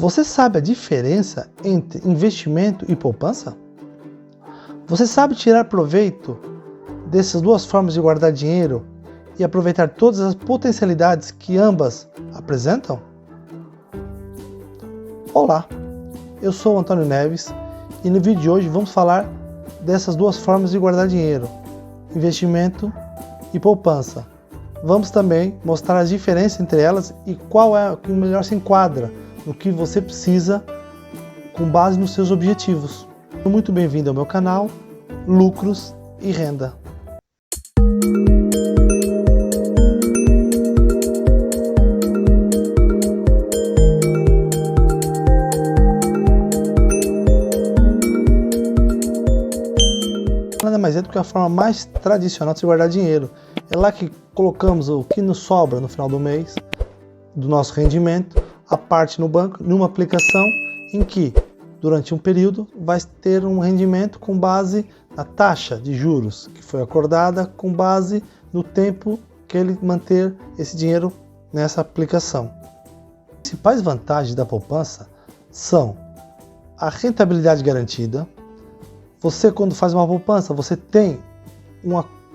Você sabe a diferença entre investimento e poupança? Você sabe tirar proveito dessas duas formas de guardar dinheiro e aproveitar todas as potencialidades que ambas apresentam? Olá, eu sou o Antônio Neves e no vídeo de hoje vamos falar dessas duas formas de guardar dinheiro, investimento e poupança. Vamos também mostrar as diferenças entre elas e qual é o que melhor se enquadra no que você precisa com base nos seus objetivos. Muito bem-vindo ao meu canal Lucros e Renda. Nada mais é do que a forma mais tradicional de se guardar dinheiro. É lá que colocamos o que nos sobra no final do mês, do nosso rendimento, a parte no banco, numa aplicação em que, durante um período, vai ter um rendimento com base na taxa de juros que foi acordada, com base no tempo que ele manter esse dinheiro nessa aplicação. As principais vantagens da poupança são a rentabilidade garantida. Você, quando faz uma poupança, você tem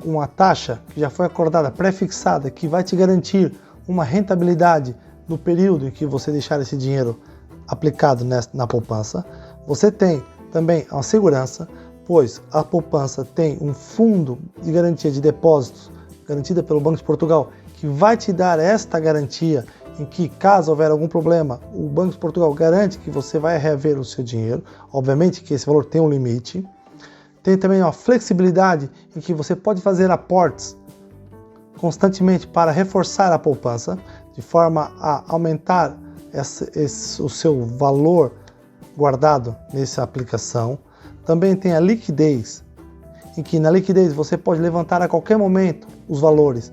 uma taxa que já foi acordada, pré-fixada, que vai te garantir uma rentabilidade no período em que você deixar esse dinheiro aplicado na poupança. Você tem também a segurança, pois a poupança tem um fundo de garantia de depósitos, garantida pelo Banco de Portugal, que vai te dar esta garantia em que, caso houver algum problema, o Banco de Portugal garante que você vai reaver o seu dinheiro. Obviamente que esse valor tem um limite. Tem também uma flexibilidade em que você pode fazer aportes constantemente para reforçar a poupança, de forma a aumentar o seu valor guardado nessa aplicação. Também tem a liquidez, em que na liquidez você pode levantar a qualquer momento os valores.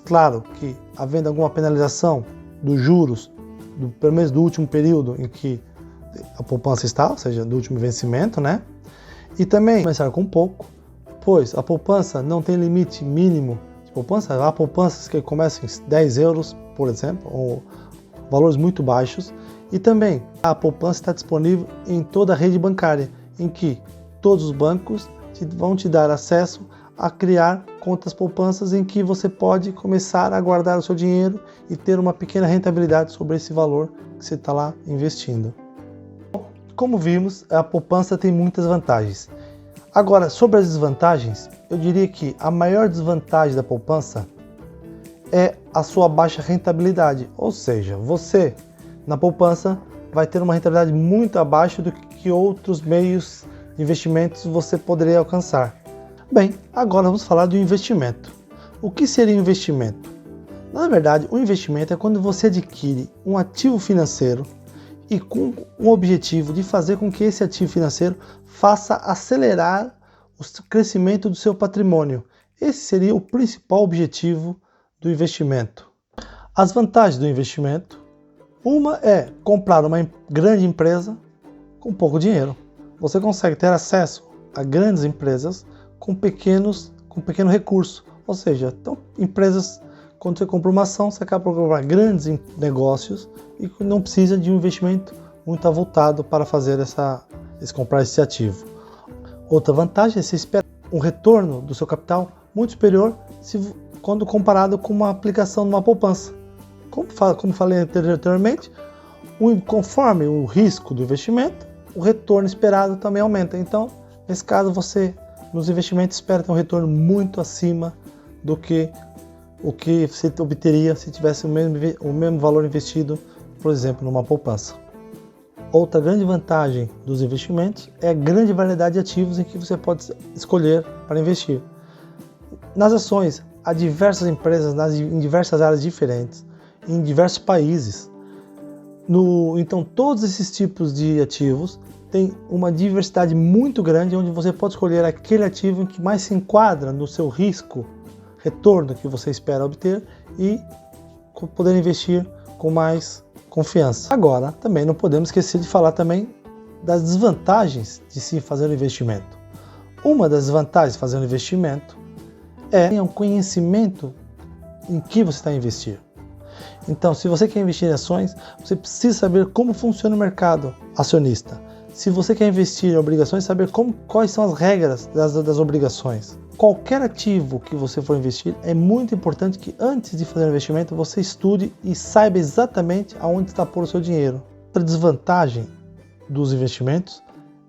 Claro que, havendo alguma penalização dos juros, pelo menos do último período em que a poupança está, ou seja, do último vencimento, né? E também começar com pouco, pois a poupança não tem limite mínimo de poupança. Há poupanças que começam em 10 euros, por exemplo, ou valores muito baixos. E também a poupança está disponível em toda a rede bancária, em que todos os bancos vão te dar acesso a criar contas poupanças em que você pode começar a guardar o seu dinheiro e ter uma pequena rentabilidade sobre esse valor que você está lá investindo. Como vimos, a poupança tem muitas vantagens. Agora, sobre as desvantagens, eu diria que a maior desvantagem da poupança é a sua baixa rentabilidade. Ou seja, você, na poupança, vai ter uma rentabilidade muito abaixo do que outros meios de investimentos você poderia alcançar. Bem, agora vamos falar do investimento. O que seria um investimento? Na verdade, o investimento é quando você adquire um ativo financeiro e com o objetivo de fazer com que esse ativo financeiro faça acelerar o crescimento do seu patrimônio. Esse seria o principal objetivo do investimento. As vantagens do investimento: uma é comprar uma grande empresa com pouco dinheiro. Você consegue ter acesso a grandes empresas com pequeno recurso. Ou seja, então, empresas, quando você compra uma ação, você acaba por comprar grandes negócios e não precisa de um investimento muito avultado para fazer comprar esse ativo. Outra vantagem é você espera um retorno do seu capital muito superior quando comparado com uma aplicação numa poupança. Como falei anteriormente, conforme o risco do investimento, o retorno esperado também aumenta. Então, nesse caso, você nos investimentos espera ter um retorno muito acima do que o que você obteria se tivesse o mesmo valor investido, por exemplo, numa poupança. Outra grande vantagem dos investimentos é a grande variedade de ativos em que você pode escolher para investir. Nas ações, há diversas empresas em diversas áreas diferentes, em diversos países. Então, todos esses tipos de ativos têm uma diversidade muito grande, onde você pode escolher aquele ativo que mais se enquadra no seu risco, retorno que você espera obter e poder investir com mais confiança. Agora, também não podemos esquecer de falar também das desvantagens de se fazer um investimento. Uma das vantagens de fazer um investimento é o conhecimento em que você está investindo. Então, se você quer investir em ações, você precisa saber como funciona o mercado acionista. Se você quer investir em obrigações, saber quais são as regras das obrigações. Qualquer ativo que você for investir, é muito importante que antes de fazer o investimento, você estude e saiba exatamente aonde está pondo o seu dinheiro. Outra desvantagem dos investimentos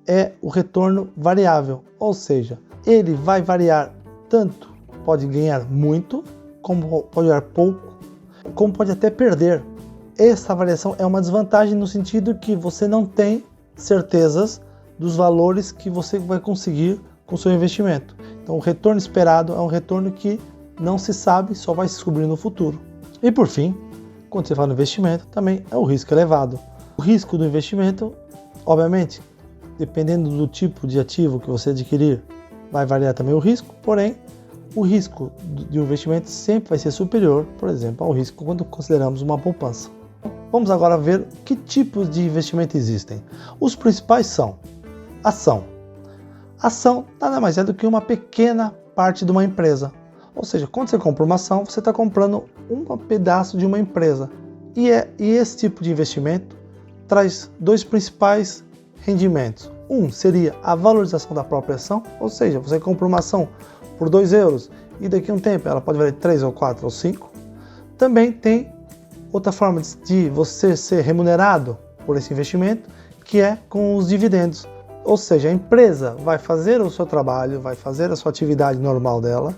é o retorno variável, ou seja, ele vai variar tanto, pode ganhar muito, como pode ganhar pouco, como pode até perder. Essa variação é uma desvantagem no sentido que você não tem certezas dos valores que você vai conseguir com o seu investimento. Então o retorno esperado é um retorno que não se sabe, só vai se descobrir no futuro. E por fim, quando você fala no investimento, também é o risco elevado. O risco do investimento, obviamente, dependendo do tipo de ativo que você adquirir, vai variar também o risco, porém, o risco de um investimento sempre vai ser superior, por exemplo, ao risco quando consideramos uma poupança. Vamos agora ver que tipos de investimento existem. Os principais são ação. Ação nada mais é do que uma pequena parte de uma empresa. Ou seja, quando você compra uma ação, você está comprando um pedaço de uma empresa. E esse tipo de investimento traz dois principais rendimentos. Um seria a valorização da própria ação, ou seja, você compra uma ação por 2 euros e daqui a um tempo ela pode valer 3 ou 4 ou 5. Também tem outra forma de você ser remunerado por esse investimento, que é com os dividendos. Ou seja, a empresa vai fazer o seu trabalho, vai fazer a sua atividade normal dela,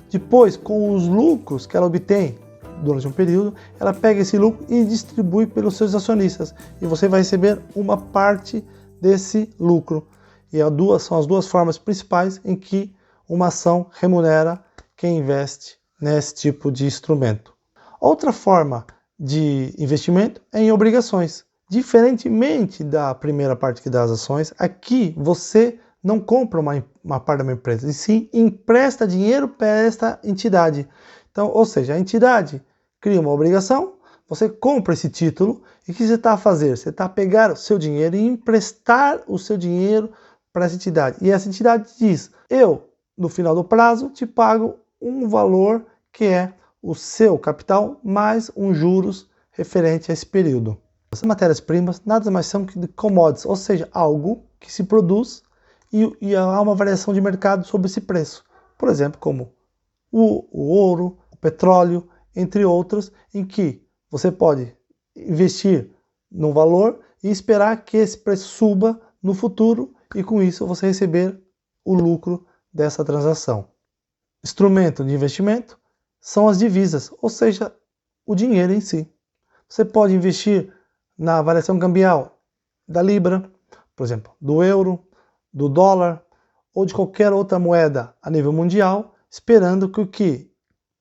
depois com os lucros que ela obtém durante um período, ela pega esse lucro e distribui pelos seus acionistas e você vai receber uma parte desse lucro. E são as duas formas principais em que uma ação remunera quem investe nesse tipo de instrumento. Outra forma de investimento é em obrigações. Diferentemente da primeira parte que dá as ações, aqui você não compra uma parte de uma empresa, e sim empresta dinheiro para esta entidade. Então, ou seja, a entidade cria uma obrigação, você compra esse título, e o que você está a fazer? Você está a pegar o seu dinheiro e emprestar o seu dinheiro para essa entidade. E essa entidade diz, eu, no final do prazo, te pago um valor que é o seu capital mais um juros referente a esse período. As matérias-primas nada mais são que commodities, ou seja, algo que se produz e há uma variação de mercado sobre esse preço. Por exemplo, como o ouro, o petróleo, entre outros, em que você pode investir num valor e esperar que esse preço suba no futuro e com isso você receber o lucro dessa transação. Instrumento de investimento são as divisas, ou seja, o dinheiro em si. Você pode investir na variação cambial da libra, por exemplo, do euro, do dólar ou de qualquer outra moeda a nível mundial, esperando que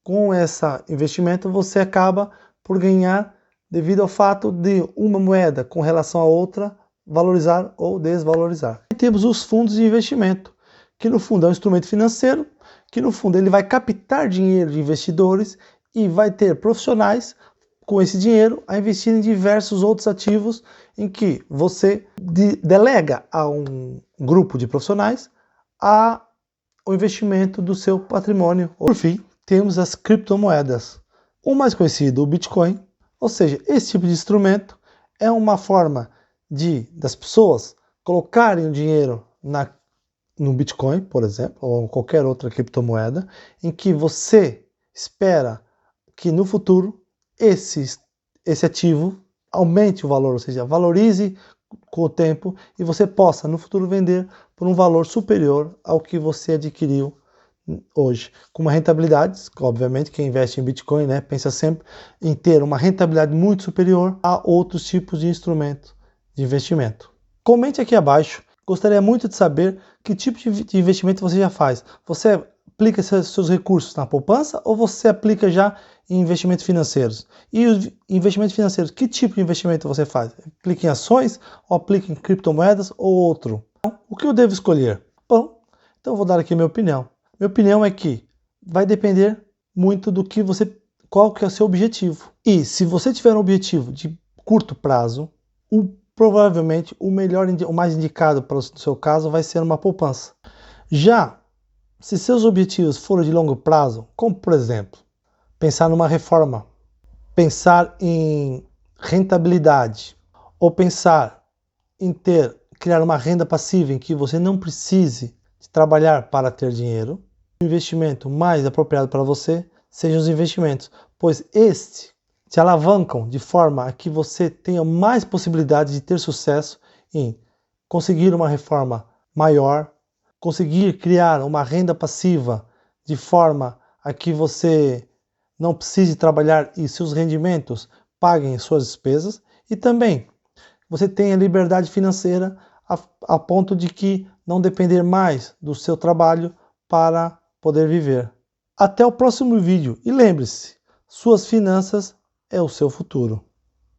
com esse investimento você acaba por ganhar devido ao fato de uma moeda com relação a outra valorizar ou desvalorizar. E temos os fundos de investimento, que no fundo é um instrumento financeiro, que no fundo ele vai captar dinheiro de investidores e vai ter profissionais com esse dinheiro a investir em diversos outros ativos em que você delega a um grupo de profissionais o investimento do seu patrimônio. Por fim, temos as criptomoedas. O mais conhecido, o Bitcoin, ou seja, esse tipo de instrumento é uma forma das pessoas colocarem o dinheiro no Bitcoin, por exemplo, ou qualquer outra criptomoeda, em que você espera que no futuro esse ativo aumente o valor, ou seja, valorize com o tempo e você possa no futuro vender por um valor superior ao que você adquiriu hoje. Com uma rentabilidade, obviamente quem investe em Bitcoin, pensa sempre em ter uma rentabilidade muito superior a outros tipos de instrumentos de investimento. Comente aqui abaixo, gostaria muito de saber que tipo de investimento você já faz. Você aplica seus recursos na poupança ou você aplica já em investimentos financeiros? E os investimentos financeiros, que tipo de investimento você faz? Aplica em ações ou aplica em criptomoedas ou outro? Então, o que eu devo escolher? Bom, então eu vou dar aqui a minha opinião. Minha opinião é que vai depender muito qual que é o seu objetivo. E se você tiver um objetivo de curto prazo, provavelmente o mais indicado para o seu caso vai ser uma poupança. Já se seus objetivos forem de longo prazo, como por exemplo, pensar numa reforma, pensar em rentabilidade ou pensar em criar uma renda passiva em que você não precise de trabalhar para ter dinheiro, o investimento mais apropriado para você sejam os investimentos, pois estes te alavancam de forma a que você tenha mais possibilidade de ter sucesso em conseguir uma reforma maior, conseguir criar uma renda passiva de forma a que você não precise trabalhar e seus rendimentos paguem suas despesas, e também você tenha liberdade financeira a ponto de que não depender mais do seu trabalho para poder viver. Até o próximo vídeo e lembre-se, suas finanças é o seu futuro.